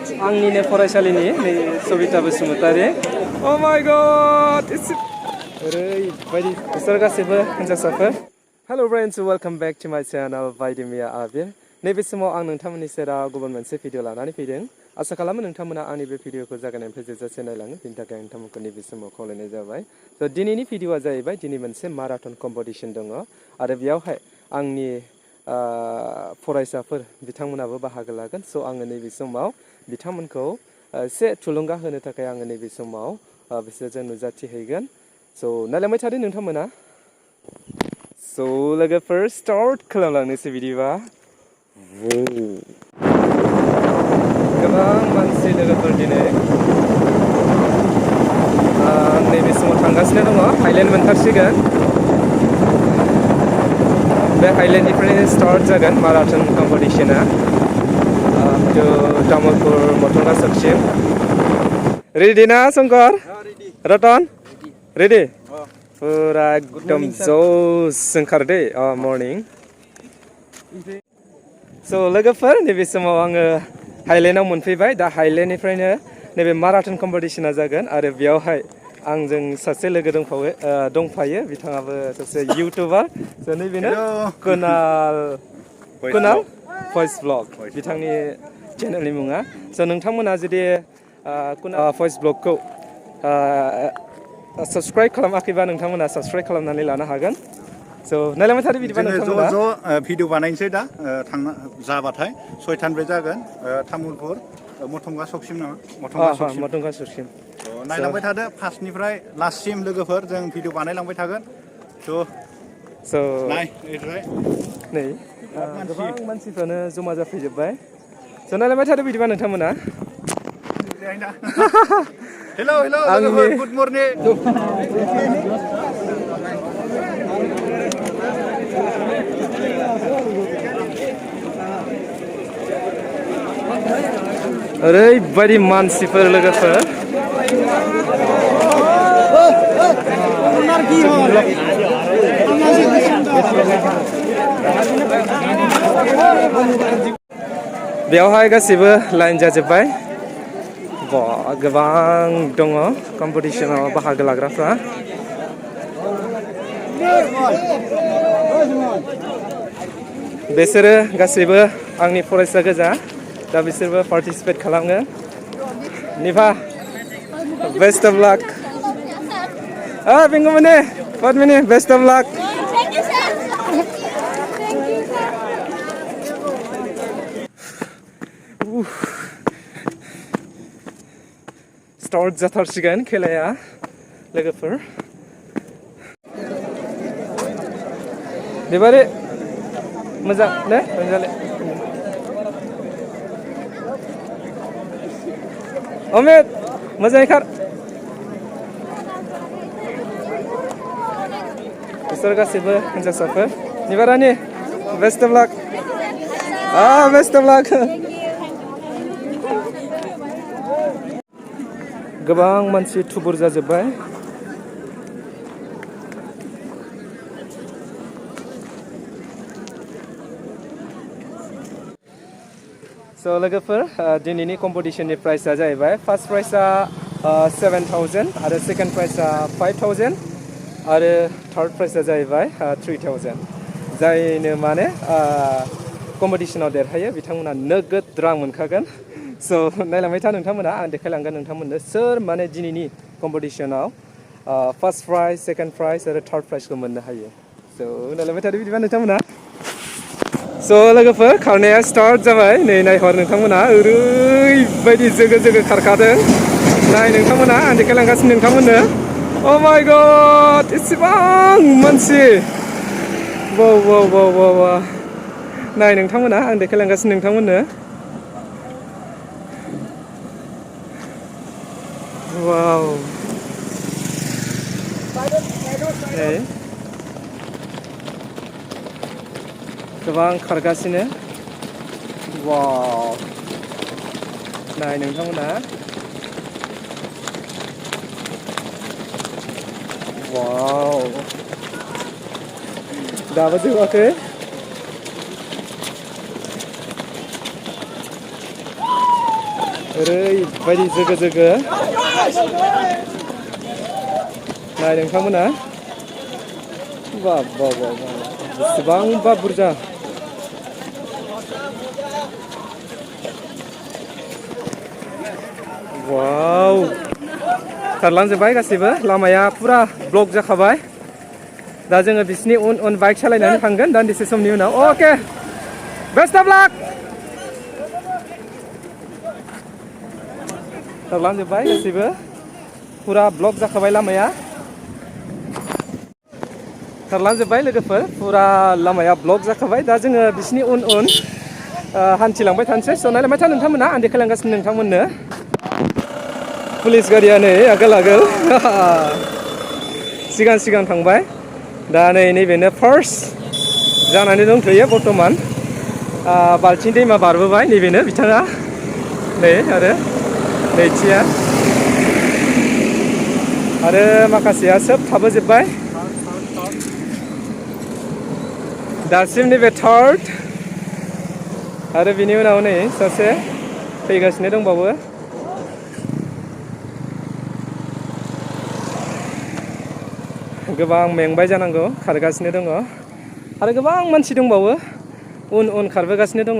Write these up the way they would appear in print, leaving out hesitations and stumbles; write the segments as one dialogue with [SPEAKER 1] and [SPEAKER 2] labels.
[SPEAKER 1] आंनिनो फरायसालिनि नै Sabita Basumatary Oh my god ओरैबायदि बिसोर गासैबो हिन्जावसाफोर Hello friends welcome back to my channel badailainai नैबे समाव आं नोंथांमोननि सेराव गुबुन मोनसे भिडिअ लानानै फैदों आसा खालामो नोंथांमोना आंनि बे भिडिअखौ जागायनायनिफ्राय जोबजासे नायलाङो बेनि थाखाय नोंथांमोनखौ नैबे समाव खावलायनाय जाबाय स' दिनैनि भिडिअआ जाहैबाय दिनै मोनसे माराथन कम्पिटिशन दङ आरो बेयावहाय आंनि फरायसाफोर बिथांमोनाबो बाहागो लागोन स' आङो नैबे समाव बिथांमोनखौ एसे थुलुंगा होनो थाखाय आङो नैबे समाव बिसोरजों नुजाथिहैगोन स' नायलांबाय थादो नोंथांमोना स' लोगोफोर स्टार्ट खालामलांनोसै बिदिबा गोबां मानसि लोगोफोर दिनै नैबे समाव थांगासिनो दङ हाइलेन्ड मोनथारसिगोन बे हाइलेन्डनिफ्रायनो स्टार्ट जागोन माराथन कम्पिटिशना तामुलपुर मोथंगा चौकसिम रेडि ना शंकर रतन रेडि फुरा एकदम जस ओंखारदे मर्निं स' लोगोफोर नैबे समाव आङो हाइलेन्डआव मोनफैबाय दा हाइलेन्डनिफ्रायनो नैबे माराथन कम्पिटिशना जागोन आरो बेयावहाय आंजों सासे लोगो दंफायो बिथाङाबो सासे इउटुबार स' नैबेनो कुनाल भइस ब्लग बिथांनि चेनेलनि मुङा स' नोंथांमोना जुदि कुनाल भइस ब्लगखौ साबस्क्राइब खालामाखैबा नोंथांमोना साबस्क्राइब खालामनानै लानो हागोन स' नायलांबाय थादो बिदिबा नोंथांमोना
[SPEAKER 2] ज' भिडिअ बानायनोसै दा जाबाथाय 6टानिफ्राय जागोन तामुलपुर मोथंगा चौकसिम नामा
[SPEAKER 1] मोथंगा चौकसिम
[SPEAKER 2] नायलांबाय थादो फार्स्टनिफ्राय लास्टसिम लोगोफोर जों भिडिअ बानायलांबाय थागोन
[SPEAKER 1] स'
[SPEAKER 2] नाय
[SPEAKER 1] नै गोबां मानसिफ्रानो जमा जाफैजोब्बाय स' नायलांबाय थादो बिदिबा नोंथांमोना
[SPEAKER 2] हेलौ लोगोफोर गुड मर्निं
[SPEAKER 1] ओरैबायदि मानसिफोर लोगोफोर बेयावहाय गासिबो लाइन जाजोब्बाय गोबां दङ कम्पिटिशनाव बाहागो लाग्राफ्रा बिसोरो गासैबो आंनि फरायसा गोजा दा बिसोरबो पार्टिसिपेट खालामो निभा बेस्ट अफ लाक बिंगुमनि Padmini best of luck start जाथारसिगोन खेलाया लोगोफोर बेबारे मोजां ने रंजाले अमित मोजाङै खार बिसोर गासैबो हिन्जावसाफोर निबारानि best of luck best of luck गोबां मानसि थुबुर जाजोब्बाय स' लोगोफोर दिनैनि कम्पिटिशननि प्राइसआ जाहैबाय फार्स्ट प्राइसआ 7,000 आरो सेकेन्ड प्राइसआ 5,000 आरो थार्ड प्राइसआ जाहैबाय 3,000 जायनो माने कम्पिटिशनाव देरहायो बिथांमोना नोगोद रां मोनखागोन स' नायलांबाय था नोंथांमोना आं देखायलांगोन नोंथांमोननो सोर माने दिनैनि कम्पिटिशनाव फार्स्ट प्राइज सेकेन्ड प्राइज आरो थार्ड प्राइजखौ मोननो हायो स' नायलांबाय थादो बिदिबा नोंथांमोना स' लोगोफोर खारनाया स्टार्ट जाबाय नै नायहर नोंथांमोना ओरैबायदि जोगो खारखादों नाय नोंथांमोना आं देखायलांगासिनो नोंथांमोननो अ माय गड एसेबां मानसि वाव नाय नोंथांमोना आं देखायलांगासिनो नोंथांमोननो वाव गोबां खारगासिनो वाव नाय नोंथांमोना वाव दाबो जोबाखै ओरैबायदि जोगो जोगो नाय नोंथांमोना बाब बाब बाब बेसेबांबा बुरजा वाव खारलांजोब्बाय गासैबो लामाया फुरा ब्लक जाखाबाय दा जोङो बिसिनि उन उन बाइक सालायनानै थांगोन दान्दिसे समनि उनाव अके बेस्ट अफ लाक खारलांजोब्बाय गासैबो फुरा ब्लक जाखाबाय लामाया खारलांजोब्बाय लोगोफोर फुरा लामाया ब्लक जाखाबाय दा जोङो बिसिनि उन उन हान्थिलांबाय थानोसै स' नायलाय माथो नोंथांमोना आं देखायलांगासिनो नोंथांमोननो पुलिस गारिया नै आगोल आगोल सिगां सिगां थांबाय दा नै नैबेनो फार्स्ट जानानै दंथ'यो बर्थमान बाल्थिं दैमा बारबोबाय नैबेनो बिथाङा नै आरो नैथिया आरो माखासेया सोब थाबोजोब्बाय दासिम नैबे थार्ड आरो बिनि उनाव नै सासे फैगासिनो दंबावो गोबां मेंबाय जानांगौ खारगासिनो दङ आरो गोबां मानसि दंबावो उन उन खारबोगासिनो दङ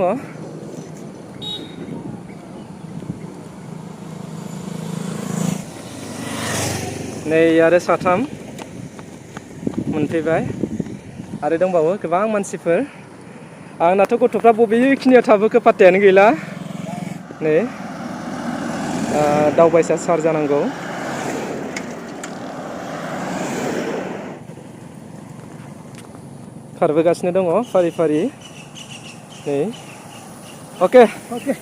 [SPEAKER 1] नै आरो साथाम मोनफैबाय आरो दंबावो गोबां मानसिफोर आंनाथ' गथ'फ्रा बबेखिनियाव थाबोखो पात्तायानो गैला नै दावबायसा सार जानांगौ खारबोगासिनो दङ फारि फारि नै अके अके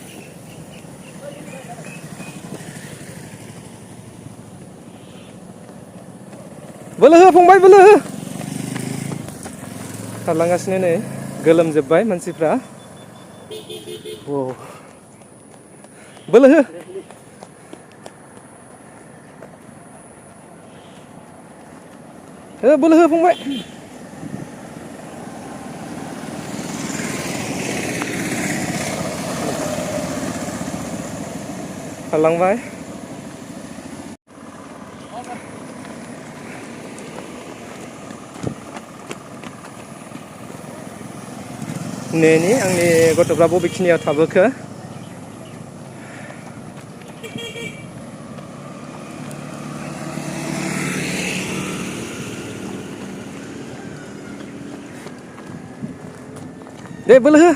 [SPEAKER 1] बोलो हो फंबाय बोलो हो खारलांगासिनो नै गोलोमजोब्बाय मानसिफ्रा बोलो हो बोलो हो फंबाय खारलांबाय नेनि आंनि गथ'फ्रा बबेखिनियाव थाबोखो दे बोलो हो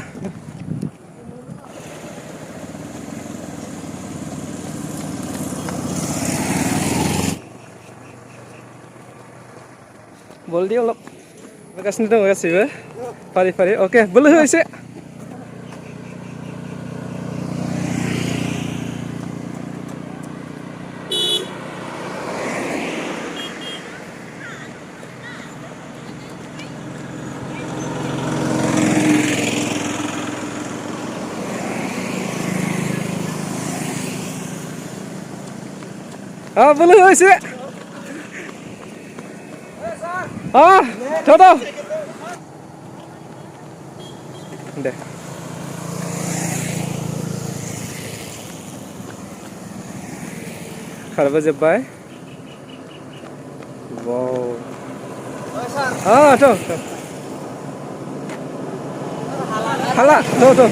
[SPEAKER 1] बलदि अलप होगासिनो दङ गासैबो फारि फारि अके बोलो हो एसे बोलो हो एसे थाव दे खारबोजोब्बाय थाव हाला थाव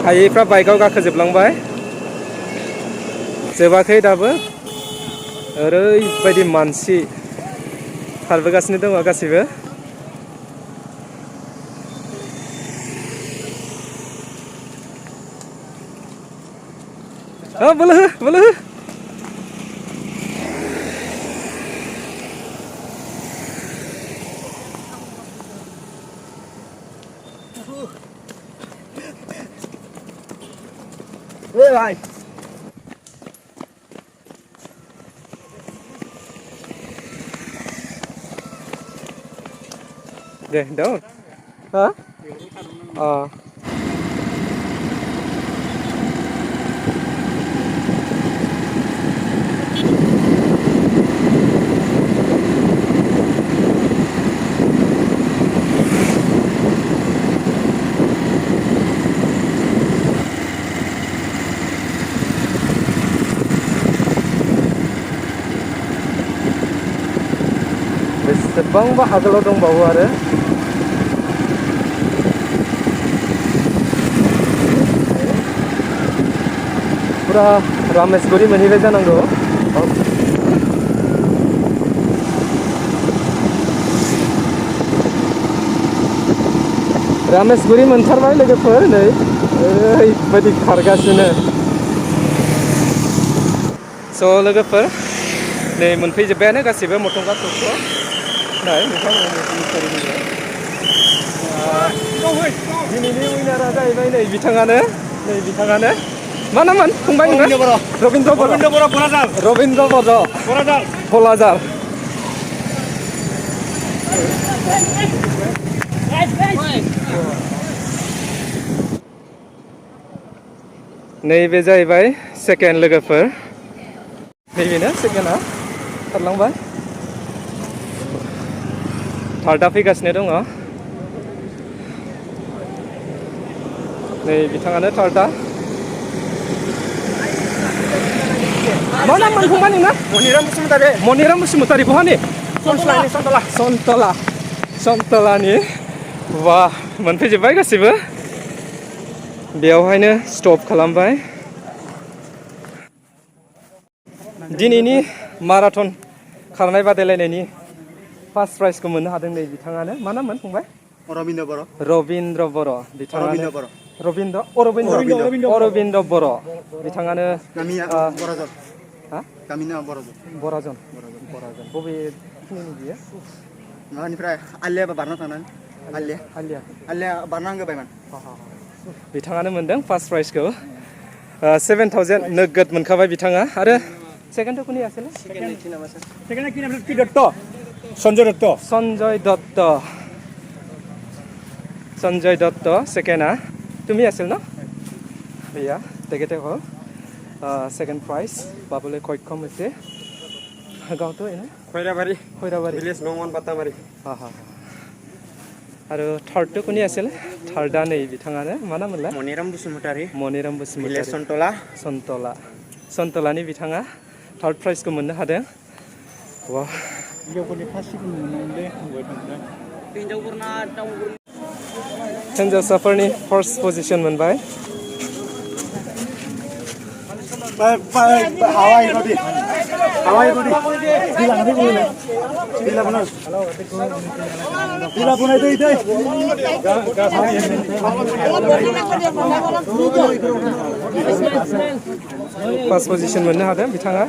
[SPEAKER 1] हायैफ्रा बाइकआव गाखोजोबलांबाय जोबाखै दाबो ओरैबायदि मानसि खारबोगासिनो दङ गासैबो बोलो हो बोलो हो भाई deh daun hah गोबांबा आगोलाव दंबावो आरो पुरा रामेश्वरी मोनहैबाय जानांगौ रामेश्वरी मोनथारबाय लोगोफोर नै ओरैबायदि खारगासिनो स' लोगोफोर नै मोनफैजोब्बायानो गासैबो मोथंगा चौकआव नाय दिनैनि उइनारा जाहैबाय नै बिथाङानो मा नाममोन फंबाय नोङो रबिन्द्र बर' रबिन्द्र बर' बलाजार नैबे जाहैबाय सेकेन्ड लोगोफोर नैबेनो सेकेन्डआ खारलांबाय थार्डआ फैगासिनो दङ नै बिथाङानो थार्डआ मा नाममोन फंबाय नोंना मनिराम बसुमतारी बहानि सन्तलानि बा मोनफैजोब्बाय गासैबो बेयावहायनो स्टप खालामबाय दिनैनि माराथन खारनाय बादायलायनायनि फार्स्ट प्राइजखौ मोननो हादों नै बिथाङानो मा नाममोन फंबाय रबिन्द्र बर' बिथाङानो अरबिन्द बर' बिथाङानो बराजन बबे खिनिनि बियो
[SPEAKER 3] मानिफ्राय आलिया बारना थांनानै आलिया बारनांगौ बायमान
[SPEAKER 1] बिथाङानो मोनदों फार्स्ट प्राइजखौ 7,000 नोगोद मोनखाबाय बिथाङा आरो सेकेन्डखौ कोनी आছিলে সঞ্জয় দত্ত সেকেন্ড তুমি আছিল ন এয়া তেখেতে হ'ল সেকেন্ড প্ৰাইজ পাবলৈ সক্ষম হৈছে গাঁৱটো এনে খৈৰাবাৰী ভিলেজ নংমান বাটামাৰী আৰু থাৰ্ডটো কোনী আছিল থাৰ্ডা नै बिथाङानो मा नाममोनलाय मनिराम बसुमतारी ভিলেজ सन्तलानि बिथाङा थार्ड प्राइजखौ मोननो हादों वाह henjaosaफोरनि फार्स्ट पजिशन मोनबाय फार्स्ट पजिशन मोननो हादों बिथाङा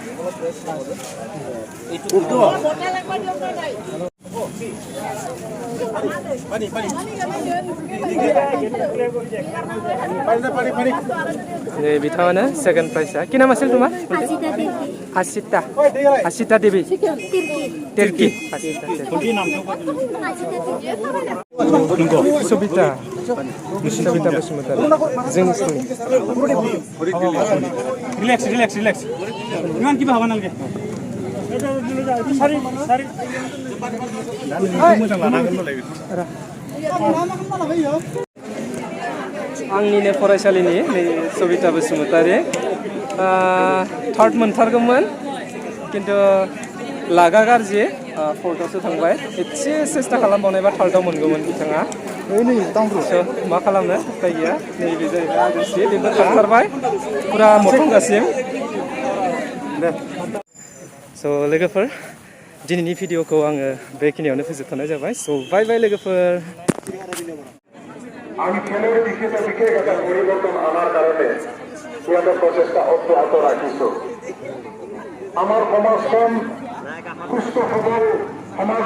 [SPEAKER 1] बिथाङानो सेकेन्ड प्राइजआ कि नाम আছিল তোমাৰ आसिता देवी तिर्की सबिता बसुमतारी जोंनि स्कुलनि रिलेक्स इमान किबा हाबा नालगे आंनिनो फरायसालिनि नै सबिता बसुमतारी थार्ड मोनथारगौमोन खिन्थु लागा गाज्रि फोर्थआवसो थांबाय एसे सेस्था खालामबावनायबा थार्डआव मोनगौमोन बिथाङा मा खालामनो उपाय गैया नैबे जाहैबाय आगसि बेबो थांथारबाय पुरा मोथंगासिम स' लोगोफोर दिनैनि भिडिअखौ आङो बेखिनियावनो फोजोबथ'नाय जाबाय स' बाय बाय लोगोफोर
[SPEAKER 4] আমি খেলৰ বিশেষ এটা পৰিৱৰ্তন অনাৰ কাৰণে ইয়াতে প্ৰচেষ্টা অব্যাহত ৰাখিছোঁ আমাৰ সমাজখন সুস্থ সবল সমাজ